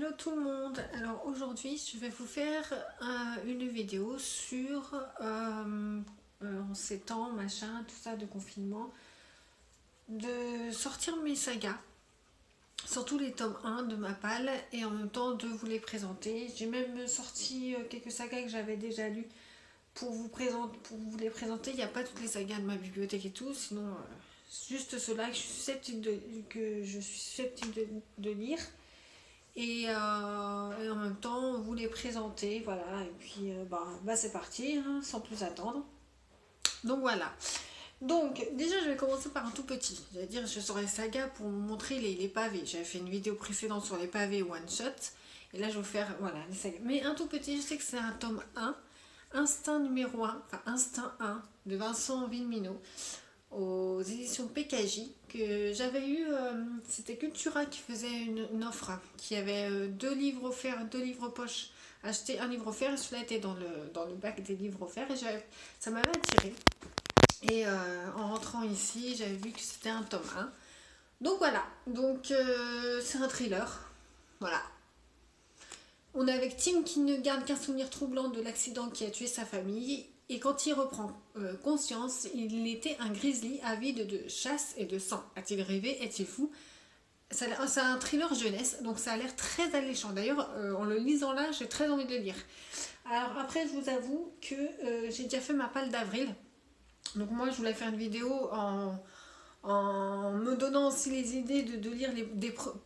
Hello tout le monde. Alors aujourd'hui je vais vous faire une vidéo sur en ces temps machin tout ça de confinement, de sortir mes sagas, surtout les tomes 1 de ma palle, et en même temps de vous les présenter. J'ai même sorti quelques sagas que j'avais déjà lus pour vous les présenter. Il n'y a pas toutes les sagas de ma bibliothèque et tout, sinon juste ceux-là que je suis susceptible de lire. Et en même temps vous les présenter, voilà, et puis c'est parti, hein, sans plus attendre. Donc voilà, donc déjà je vais commencer par un tout petit, j'allais dire je sors les sagas pour vous montrer les pavés. J'avais fait une vidéo précédente sur les pavés one shot, et là je vais vous faire, voilà, les sagas, mais un tout petit. Je sais que c'est un tome 1, Instinct numéro 1, enfin Instinct 1 de Vincent Villeminot, aux éditions PKJ, que j'avais eu, c'était Cultura qui faisait une offre, qui avait 2 livres offerts, 2 livres poche, acheté un livre offert, et celui-là était dans le bac des livres offerts, et ça m'avait attiré. Et en rentrant ici, j'avais vu que c'était un tome 1. Donc voilà, donc c'est un thriller, voilà. On est avec Tim qui ne garde qu'un souvenir troublant de l'accident qui a tué sa famille. Et quand il reprend conscience, il était un grizzly avide de chasse et de sang. A-t-il rêvé? Est-il fou? C'est un thriller jeunesse, donc ça a l'air très alléchant. D'ailleurs, en le lisant là, j'ai très envie de le lire. Alors après, je vous avoue que j'ai déjà fait ma palle d'avril. Donc moi, je voulais faire une vidéo en me donnant aussi les idées de lire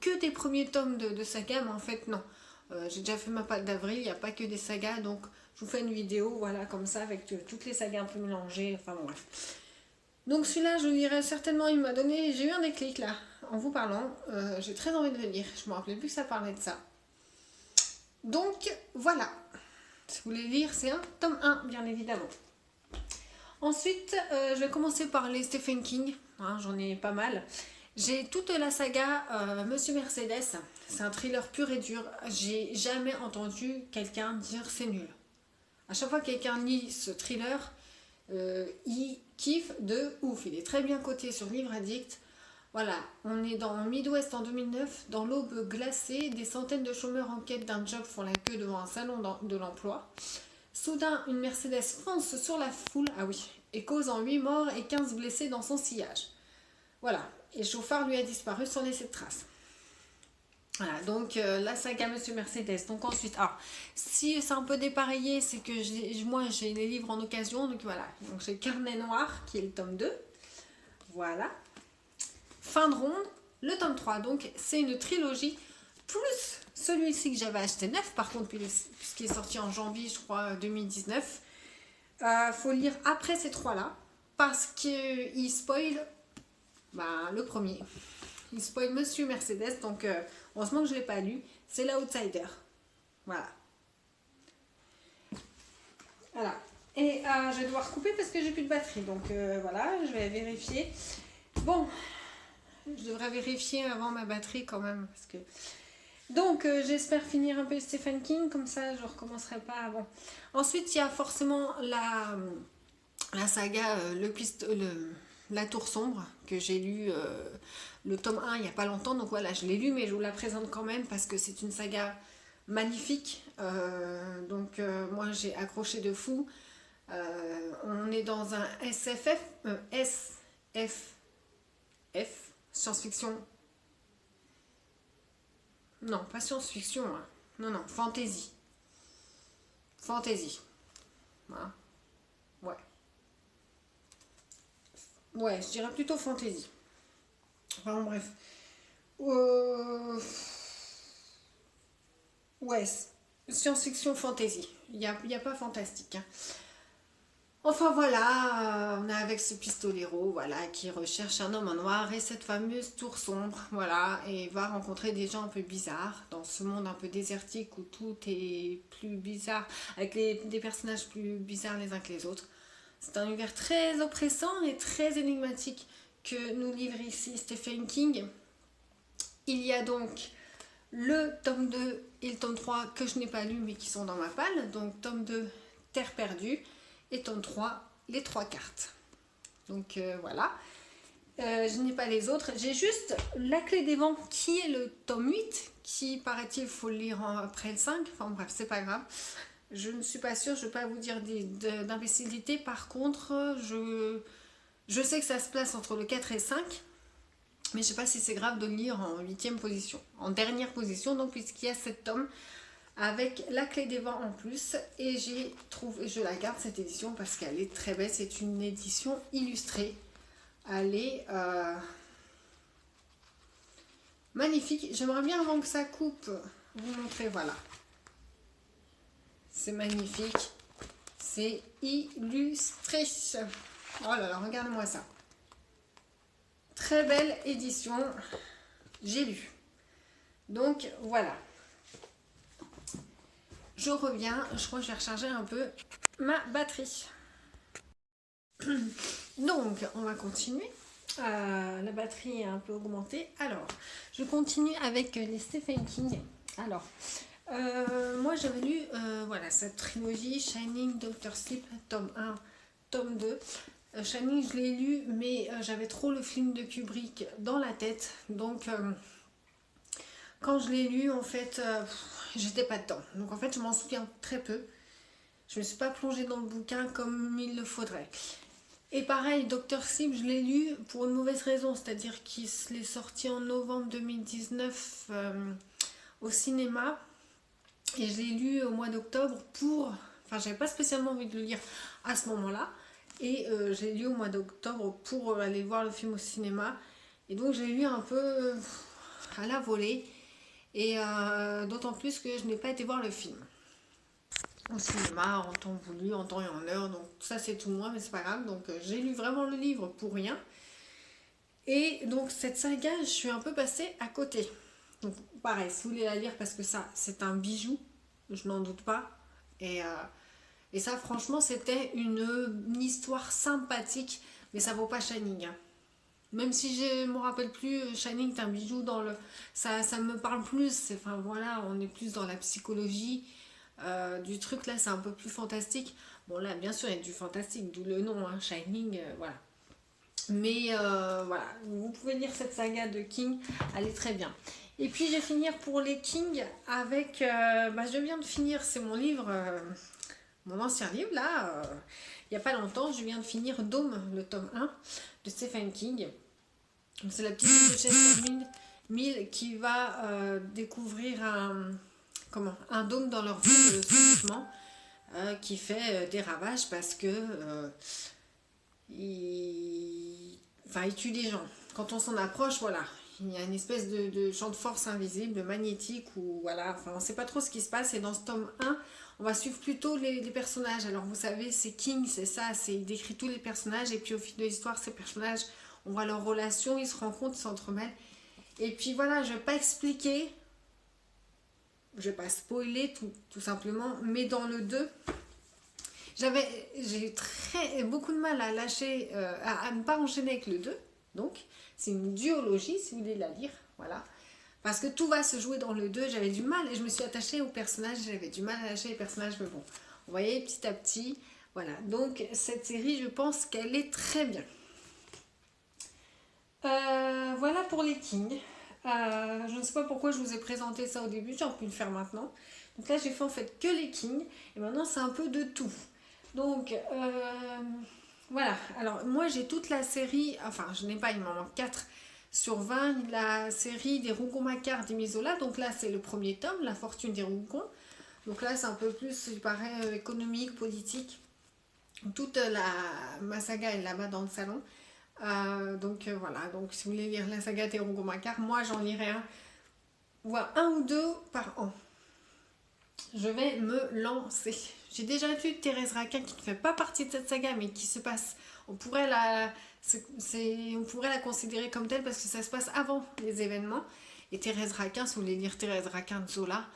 que des premiers tomes de saga, mais en fait non. J'ai déjà fait ma palle d'avril, il n'y a pas que des sagas, donc je vous fais une vidéo, voilà, comme ça, avec toutes les sagas un peu mélangées, enfin bon, bref. Donc celui-là, je le lirai certainement, j'ai eu un déclic là, en vous parlant, j'ai très envie de le lire, je me rappelais plus que ça parlait de ça. Donc voilà, si vous voulez lire, c'est un tome 1, bien évidemment. Ensuite, je vais commencer par les Stephen King, hein, j'en ai pas mal. J'ai toute la saga Monsieur Mercedes, c'est un thriller pur et dur. J'ai jamais entendu quelqu'un dire c'est nul. À chaque fois que quelqu'un lit ce thriller, il kiffe de ouf. Il est très bien coté sur Livre Addict. Voilà, on est dans le Midwest en 2009, dans l'aube glacée, des centaines de chômeurs en quête d'un job font la queue devant un salon de l'emploi. Soudain, une Mercedes fonce sur la foule, ah oui, et causant 8 morts et 15 blessés dans son sillage. Voilà, et le chauffeur lui a disparu sans laisser de traces. Voilà, donc la saga Monsieur Mercedes. Donc ensuite, alors, si c'est un peu dépareillé, c'est que moi j'ai les livres en occasion, donc voilà. Donc j'ai Carnet Noir, qui est le tome 2. Voilà. Fin de ronde, le tome 3. Donc c'est une trilogie, plus celui-ci que j'avais acheté neuf, par contre, puisqu'il est sorti en janvier, je crois, 2019. Faut lire après ces 3-là, parce qu'il spoil le premier. Il spoil Monsieur Mercedes, donc heureusement que je ne l'ai pas lu. C'est l'Outsider. Voilà. Voilà. Et je vais devoir couper parce que j'ai plus de batterie. Donc voilà, je vais vérifier. Bon, je devrais vérifier avant ma batterie quand même. Parce que... Donc j'espère finir un peu Stephen King, comme ça je ne recommencerai pas avant. Ensuite, il y a forcément la saga La Tour Sombre, que j'ai lu le tome 1 il n'y a pas longtemps, donc voilà, je l'ai lu, mais je vous la présente quand même parce que c'est une saga magnifique. Moi j'ai accroché de fou. On est dans un SFF, science-fiction. Non, pas science-fiction, hein. Non, fantasy. Fantasy. Voilà. Ouais, je dirais plutôt fantasy. Enfin bref. Ouais, science-fiction fantasy. Il n'y a pas fantastique. Hein. Enfin voilà, on est avec ce pistolero, voilà, qui recherche un homme en noir et cette fameuse tour sombre, voilà, et va rencontrer des gens un peu bizarres dans ce monde un peu désertique où tout est plus bizarre, avec des personnages plus bizarres les uns que les autres. C'est un univers très oppressant et très énigmatique que nous livre ici Stephen King. Il y a donc le tome 2 et le tome 3 que je n'ai pas lu mais qui sont dans ma palle. Donc tome 2, Terre perdue, et tome 3, les 3 cartes. Donc voilà. Je n'ai pas les autres. J'ai juste La Clé des Vents qui est le tome 8 qui, paraît-il, faut le lire après le 5. Enfin bref, c'est pas grave. Je ne suis pas sûre, je ne vais pas vous dire d'imbécilité. Par contre, je sais que ça se place entre le 4 et le 5. Mais je ne sais pas si c'est grave de le lire en 8e position. En dernière position, donc, puisqu'il y a 7 tomes avec la clé des vents en plus. Et j'ai trouvé, je la garde cette édition parce qu'elle est très belle. C'est une édition illustrée. Elle est magnifique. J'aimerais bien, avant que ça coupe, vous montrer, voilà. C'est magnifique. C'est illustré. Oh là là, regardez-moi ça. Très belle édition. J'ai lu. Donc, voilà. Je reviens. Je crois que je vais recharger un peu ma batterie. Donc, on va continuer. La batterie est un peu augmentée. Alors, je continue avec les Stephen King. Alors, moi j'avais lu voilà, cette trilogie Shining, Doctor Sleep, tome 1, tome 2. Shining, je l'ai lu, mais j'avais trop le film de Kubrick dans la tête. Donc, quand je l'ai lu, en fait, j'étais pas dedans. Donc, en fait, je m'en souviens très peu. Je ne me suis pas plongée dans le bouquin comme il le faudrait. Et pareil, Doctor Sleep, je l'ai lu pour une mauvaise raison. C'est-à-dire qu'il est sorti en novembre 2019 au cinéma. Et je l'ai lu au mois d'octobre pour... Enfin, j'avais pas spécialement envie de le lire à ce moment-là. Et je l'ai lu au mois d'octobre pour aller voir le film au cinéma. Et donc, j'ai lu un peu à la volée. Et d'autant plus que je n'ai pas été voir le film au cinéma en temps voulu, en temps et en heure. Donc, ça, c'est tout moi, mais c'est pas grave. Donc, j'ai lu vraiment le livre pour rien. Et donc, cette saga, je suis un peu passée à côté. Donc, pareil, si vous voulez la lire, parce que ça, c'est un bijou, je n'en doute pas. Et ça, franchement, c'était une histoire sympathique, mais ça vaut pas Shining. Hein. Même si je me rappelle plus, Shining, c'est un bijou dans le... Ça me parle plus, enfin voilà, on est plus dans la psychologie du truc, là, c'est un peu plus fantastique. Bon, là, bien sûr, il y a du fantastique, d'où le nom, hein, Shining, voilà. Mais voilà, vous pouvez lire cette saga de King, elle est très bien. Et puis je vais finir pour les King avec, je viens de finir, c'est mon livre, mon ancien livre là, il n'y a pas longtemps, je viens de finir Dôme, le tome 1 de Stephen King. C'est la petite duchesse sur 1000 qui va découvrir un dôme dans leur ville subitement qui fait des ravages parce que il tue des gens. Quand on s'en approche, voilà, il y a une espèce de champ de force invisible, magnétique, ou voilà, enfin, on ne sait pas trop ce qui se passe. Et dans ce tome 1, on va suivre plutôt les personnages. Alors, vous savez, c'est King, c'est ça, il décrit tous les personnages, et puis au fil de l'histoire, ces personnages, on voit leurs relations, ils se rencontrent, ils s'entremêlent. Et puis voilà, je ne vais pas expliquer, je ne vais pas spoiler tout simplement, mais dans le 2, j'ai eu beaucoup de mal à lâcher, à ne pas enchaîner avec le 2. Donc, c'est une duologie, si vous voulez la lire. Voilà. Parce que tout va se jouer dans le 2. J'avais du mal et je me suis attachée aux personnages. J'avais du mal à lâcher les personnages. Mais bon, vous voyez, petit à petit. Voilà. Donc, cette série, je pense qu'elle est très bien. Voilà pour les Kings. Je ne sais pas pourquoi je vous ai présenté ça au début. J'ai pu le faire maintenant. Donc là, j'ai fait en fait que les Kings. Et maintenant, c'est un peu de tout. Donc, voilà. Alors, moi, j'ai toute la série, enfin, je n'ai pas, il m'en manque 4 sur 20, la série des Rougon-Macquart d'Émile Zola. Donc là, c'est le premier tome, La fortune des Rougon. Donc là, c'est un peu plus, il paraît, économique, politique. Toute ma saga est là-bas dans le salon. Voilà. Donc, si vous voulez lire la saga des Rougon-Macquart, moi, j'en lirai voire un ou deux par an. Je vais me lancer. J'ai déjà lu Thérèse Raquin qui ne fait pas partie de cette saga, mais qui se passe. On pourrait la considérer comme telle parce que ça se passe avant les événements. Et Thérèse Raquin, si vous voulez lire Thérèse Raquin de Zola,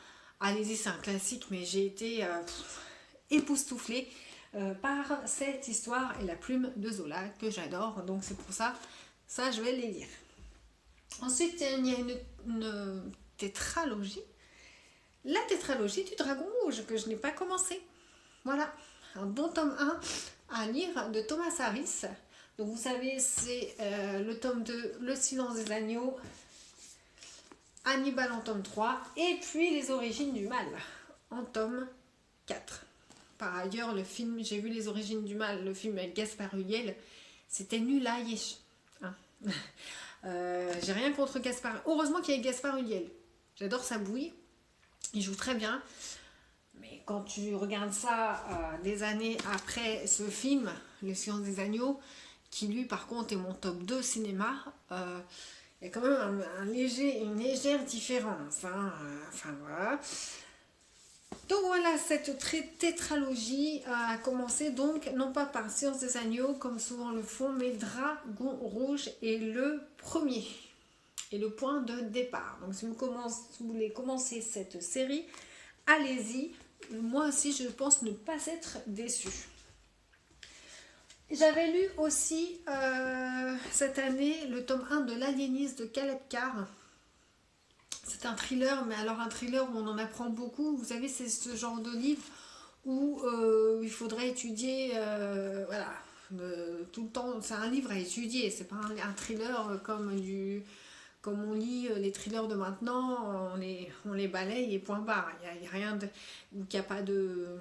allez-y, c'est un classique, mais j'ai été époustouflée par cette histoire et la plume de Zola que j'adore. Donc c'est pour ça, je vais les lire. Ensuite, il y a une tétralogie. La tétralogie du Dragon Rouge, que je n'ai pas commencé. Voilà, un bon tome 1 à lire de Thomas Harris. Donc vous savez, c'est le tome 2, Le silence des agneaux. Hannibal en tome 3 et puis Les Origines du Mal en tome 4. Par ailleurs, le film, j'ai vu Les Origines du Mal, le film avec Gaspard Ulliel, c'était nul à Yesh. Hein. J'ai rien contre Gaspard. Heureusement qu'il y a Gaspard Ulliel. J'adore sa bouille. Il joue très bien. Mais quand tu regardes ça des années après ce film, Le Silence des Agneaux, qui lui par contre est mon top 2 cinéma, il y a quand même une légère différence. Hein. Enfin voilà. Donc voilà, cette tétralogie a commencé donc non pas par Silence des Agneaux comme souvent le font, mais Dragon Rouge est le premier et le point de départ. Donc si vous voulez commencer cette série, allez-y. Moi aussi je pense ne pas être déçue. J'avais lu aussi cette année le tome 1 de L'Aliéniste de Caleb Carr. C'est un thriller, mais alors un thriller où on en apprend beaucoup. Vous savez, c'est ce genre de livre où il faudrait étudier, voilà, tout le temps. C'est un livre à étudier, c'est pas un thriller comme on lit les thrillers de maintenant, on les balaye et point barre. Il n'y a rien de... Il n'y a pas de...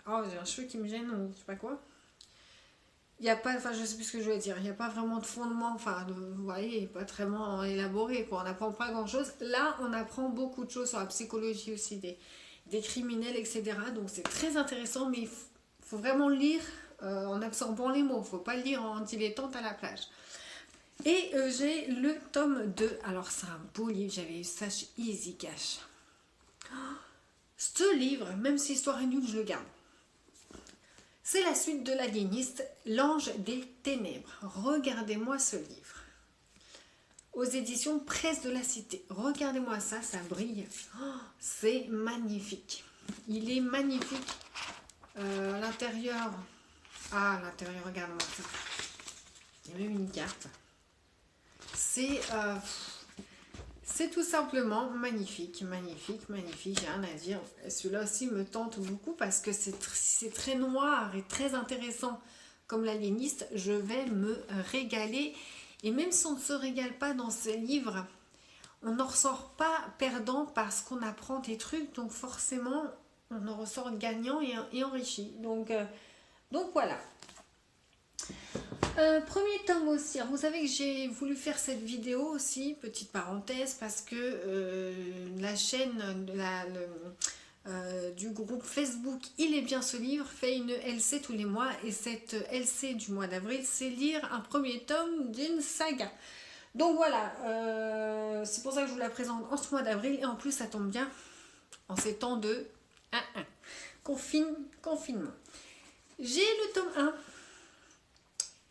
Oh, j'ai un cheveu qui me gêne ou je sais pas quoi. Il n'y a pas, enfin je sais plus ce que je voulais dire, il n'y a pas vraiment de fondement, enfin vous voyez, pas vraiment élaboré, quoi. On n'apprend pas grand chose. Là on apprend beaucoup de choses sur la psychologie aussi des criminels, etc. Donc c'est très intéressant, mais il faut vraiment lire en absorbant les mots, il ne faut pas le lire en dilettante à la plage. Et j'ai le tome 2, alors c'est un beau livre, j'avais eu ça chez Easy Cash. Ce livre, même si l'histoire est nulle, je le garde. C'est la suite de L'Aliéniste, L'Ange des Ténèbres. Regardez-moi ce livre. Aux éditions Presse de la Cité. Regardez-moi ça, ça brille. Oh, c'est magnifique. Il est magnifique. À l'intérieur... Ah, à l'intérieur, regarde-moi ça. Il y a même une carte. C'est tout simplement magnifique, magnifique, magnifique, j'ai rien à dire. Celui-là aussi me tente beaucoup parce que c'est très noir et très intéressant. Comme L'Aliéniste, je vais me régaler. Et même si on ne se régale pas dans ces livres, on n'en ressort pas perdant parce qu'on apprend des trucs. Donc forcément, on en ressort gagnant et enrichi. Donc voilà. Premier tome aussi. Alors, vous savez que j'ai voulu faire cette vidéo aussi, petite parenthèse, parce que la chaîne du groupe Facebook Il est bien ce livre fait une LC tous les mois, et cette LC du mois d'avril, c'est lire un premier tome d'une saga. Donc voilà, c'est pour ça que je vous la présente en ce mois d'avril, et en plus ça tombe bien en ces temps de confinement. J'ai le tome 1.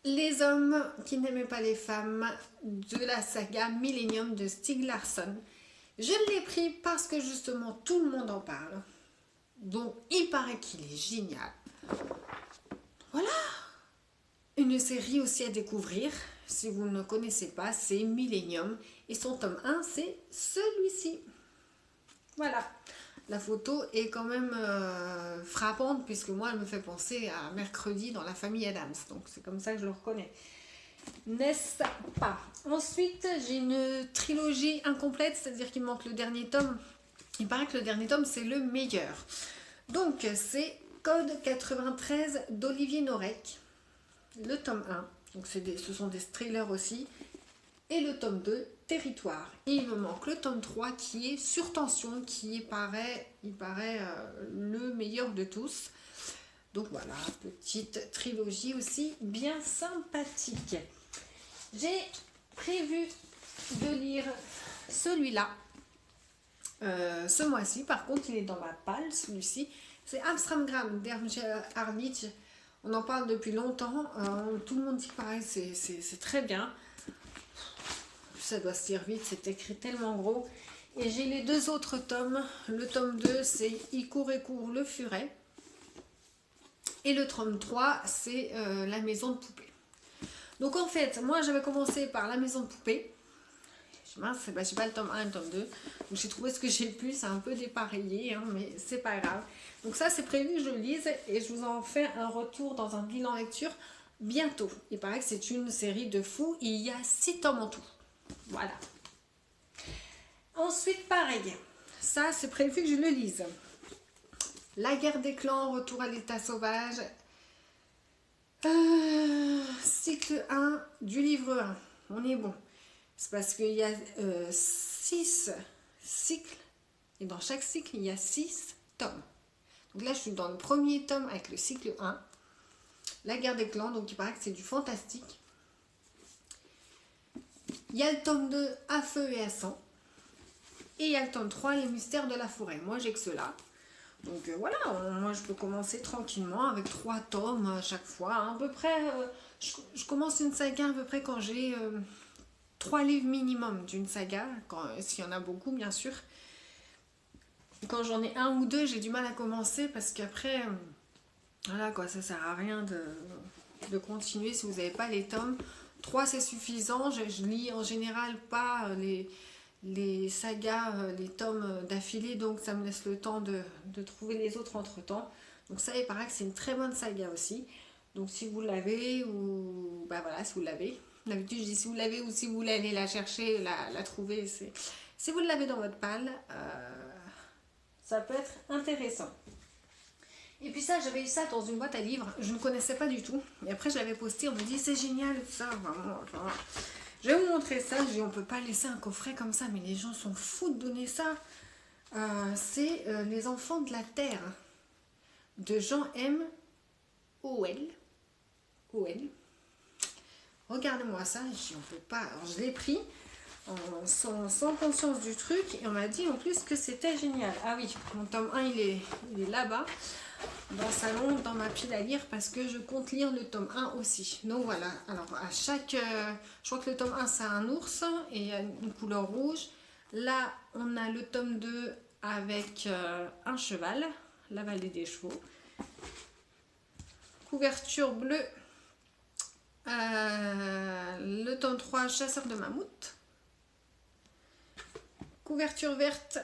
Les hommes qui n'aimaient pas les femmes de la saga Millennium de Stieg Larsson. Je l'ai pris parce que justement tout le monde en parle. Donc il paraît qu'il est génial. Voilà. Une série aussi à découvrir. Si vous ne connaissez pas, c'est Millennium. Et son tome 1, c'est celui-ci. Voilà. La photo est quand même frappante, puisque moi, elle me fait penser à Mercredi dans La Famille Addams. Donc, c'est comme ça que je le reconnais. N'est-ce pas? Ensuite, j'ai une trilogie incomplète, c'est-à-dire qu'il manque le dernier tome. Il paraît que le dernier tome, c'est le meilleur. Donc, c'est Code 93 d'Olivier Norek. Le tome 1. Donc, ce sont des thrillers aussi. Et le tome 2, Territoire. Et il me manque le tome 3 qui est Sur tension, qui il paraît le meilleur de tous. Donc voilà, petite trilogie aussi bien sympathique. J'ai prévu de lire celui-là ce mois-ci. Par contre, il est dans ma palle, celui-ci. C'est Amsterdam d'Hermje Harnitz. On en parle depuis longtemps. Tout le monde dit pareil, c'est très bien. Ça doit se lire vite, c'est écrit tellement gros. Et j'ai les deux autres tomes. Le tome 2, c'est Il court et court le furet. Et le tome 3, c'est La maison de poupée. Donc en fait, moi j'avais commencé par La maison de poupée. Mince, j'ai pas le tome 1 et le tome 2. Donc j'ai trouvé ce que j'ai pu, c'est un peu dépareillé, hein, mais c'est pas grave. Donc ça, c'est prévu que je le lise et je vous en fais un retour dans un bilan lecture bientôt. Il paraît que c'est une série de fous. Il y a 6 tomes en tout. Voilà. Ensuite, pareil, ça c'est prévu que je le lise. La guerre des clans, retour à l'état sauvage. Cycle 1 du livre 1. On est bon. C'est parce qu'il y a 6 cycles. Et dans chaque cycle, il y a 6 tomes. Donc là, je suis dans le premier tome avec le cycle 1. La guerre des clans, donc il paraît que c'est du fantastique. Il y a le tome 2, à feu et à sang. Et il y a le tome 3, les mystères de la forêt. Moi, j'ai que cela. Donc voilà, moi je peux commencer tranquillement avec 3 tomes à chaque fois. À peu près, je commence une saga à peu près quand j'ai 3 livres minimum d'une saga. S'il y en a beaucoup, bien sûr. Quand j'en ai 1 ou 2, j'ai du mal à commencer parce qu'après, voilà quoi, ça sert à rien de continuer si vous n'avez pas les tomes. 3 c'est suffisant, je lis en général pas les sagas, les tomes d'affilée, donc ça me laisse le temps de trouver les autres entre temps. Donc ça, il paraît que c'est une très bonne saga aussi. Donc si vous l'avez, ou bah voilà, si vous l'avez, d'habitude je dis si vous l'avez ou si vous voulez aller la chercher, la trouver, si vous l'avez dans votre palle, ça peut être intéressant. Et puis ça, j'avais eu ça dans une boîte à livres, je ne connaissais pas du tout. Et après, je l'avais posté, on me dit c'est génial, ça, vraiment. Je vais vous montrer ça, je dis on peut pas laisser un coffret comme ça, mais les gens sont fous de donner ça. C'est Les Enfants de la Terre, de Jean M. Howell. Regardez-moi ça, je dis on peut pas. Alors je l'ai pris sans conscience du truc, et on m'a dit en plus que c'était génial. Ah oui, mon tome 1 il est là-bas, dans le salon, dans ma pile à lire, parce que je compte lire le tome 1 aussi. Donc voilà, alors à chaque... je crois que le tome 1 c'est un ours, et il y a une couleur rouge. Là, on a le tome 2 avec un cheval, la vallée des chevaux. Couverture bleue. Le tome 3, chasseur de mammouth. Couverture verte.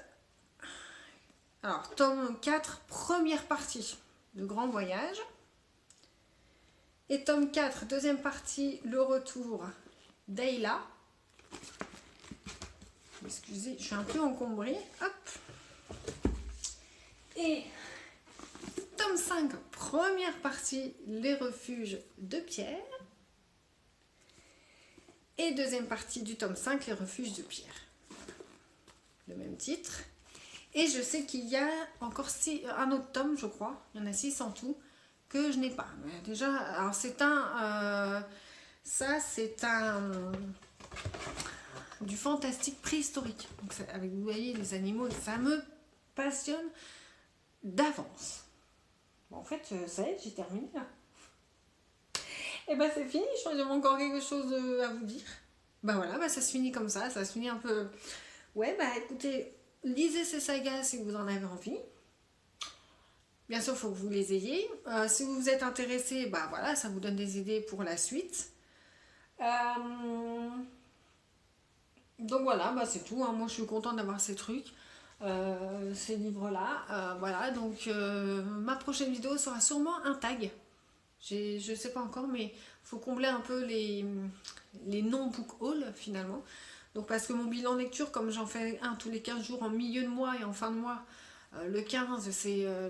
Alors, tome 4, première partie, le grand voyage. Et tome 4, deuxième partie, le retour d'Ayla. Excusez, je suis un peu encombrée. Hop. Et tome 5, première partie, les refuges de Pierre. Et deuxième partie du tome 5, les refuges de Pierre. Le même titre. Et je sais qu'il y a encore un autre tome, je crois. Il y en a 6 en tout, que je n'ai pas. Mais déjà, alors c'est ça c'est du fantastique préhistorique. Donc avec, vous voyez, les animaux, ça me passionne d'avance. Bon, en fait, ça y est, j'ai terminé là. Et ben c'est fini, je crois que j'avais encore quelque chose à vous dire. Ben voilà, ben ça se finit comme ça se finit un peu... Ouais, bah écoutez, lisez ces sagas si vous en avez envie. Bien sûr, il faut que vous les ayez. Si vous êtes intéressé, bah voilà, ça vous donne des idées pour la suite. Donc voilà, bah c'est tout. Hein. Moi, je suis contente d'avoir ces trucs, ces livres-là. Voilà, donc ma prochaine vidéo sera sûrement un tag. Je sais pas encore, mais il faut combler un peu les non-book haul finalement. Donc parce que mon bilan lecture, comme j'en fais un tous les 15 jours en milieu de mois et en fin de mois, le 15, c'est à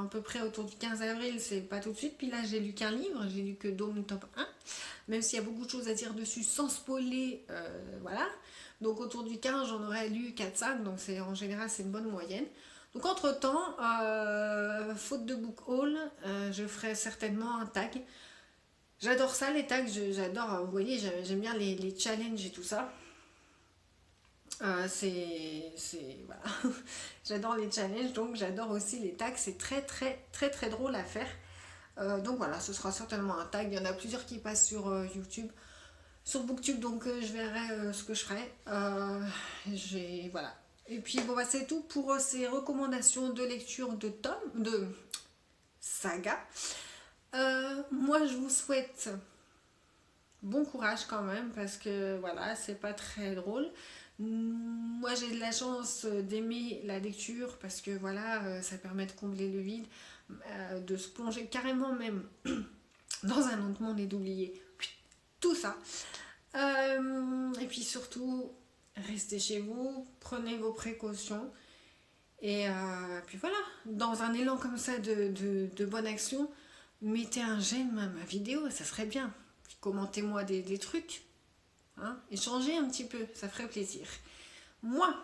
peu près autour du 15 avril, c'est pas tout de suite. Puis là, j'ai lu qu'un livre, j'ai lu que Dôme top 1, même s'il y a beaucoup de choses à dire dessus sans spoiler, voilà. Donc autour du 15, j'en aurais lu 4-5, donc en général, c'est une bonne moyenne. Donc entre temps, faute de book haul, je ferai certainement un tag. J'adore ça, les tags, j'adore, vous voyez, j'aime bien les challenges et tout ça. Voilà. J'adore les challenges, donc j'adore aussi les tags, c'est très drôle à faire. Donc voilà, ce sera certainement un tag. Il y en a plusieurs qui passent sur YouTube, sur Booktube, donc je verrai ce que je ferai. Voilà. Et puis bon, bah, c'est tout pour ces recommandations de lecture de saga. Moi, je vous souhaite bon courage quand même, parce que voilà, c'est pas très drôle. Moi, j'ai de la chance d'aimer la lecture, parce que voilà, ça permet de combler le vide, de se plonger carrément même dans un autre monde et d'oublier tout ça. Et puis surtout, restez chez vous, prenez vos précautions. Et puis voilà, dans un élan comme ça de bonne action, mettez un j'aime à ma vidéo, ça serait bien. Puis commentez-moi des trucs, hein, échangez un petit peu, ça ferait plaisir. Moi,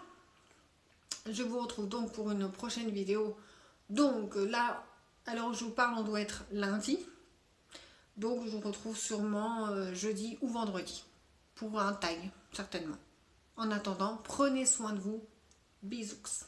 je vous retrouve donc pour une prochaine vidéo. Donc là, alors je vous parle, on doit être lundi. Donc je vous retrouve sûrement jeudi ou vendredi pour un tag, certainement. En attendant, prenez soin de vous. Bisous.